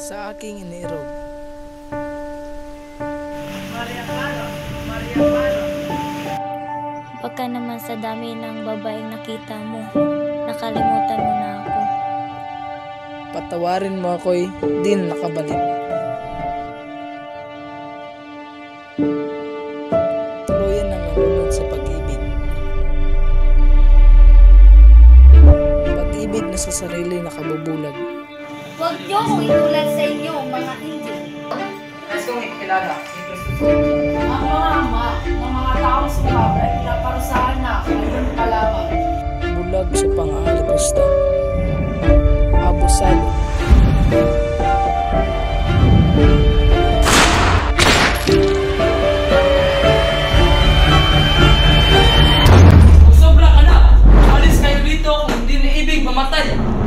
sa aking iniirog. Baka naman sa dami ng babaeng nakita mo, nakalimutan mo na ako. Patawarin mo ako'y din nakabalik. Tuluyan ang nalunod sa pag-ibig. Pag-ibig na sa sarili nakabubulag. Huwag niyo kong itulad sa inyo, mga Indio. Nais kong ipakilala si Kristus. Ang mga ama ng mga taong sumabra ay pinaparusahan na ngayon pa lamang. Bulag sa pang-aalipusta. Abusado. Sobra ka na! Alis kayo dito kung hindi niibig mamatay!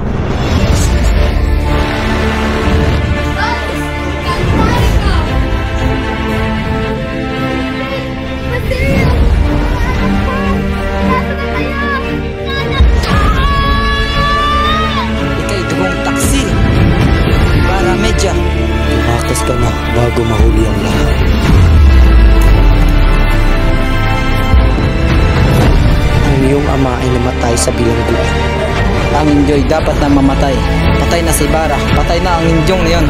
Ika'y dugong taksi. Para medya. Tumakas ka na bago mahuli ang lahat. Ang iyong ama ay namatay sa bilangguan. Ang Indyo'y dapat na mamatay. Patay na si Ibarra. Patay na ang Indyong na yun.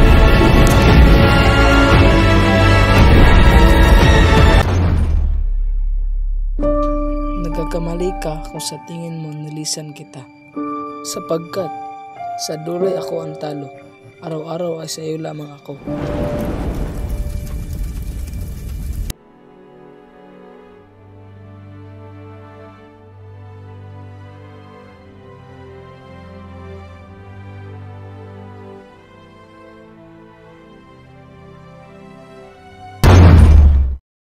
Nagkakamali ka kung sa tingin mo nilisan kita. Sapagkat sa duloy ako ang talo. Araw-araw ay sa iyo lamang ako.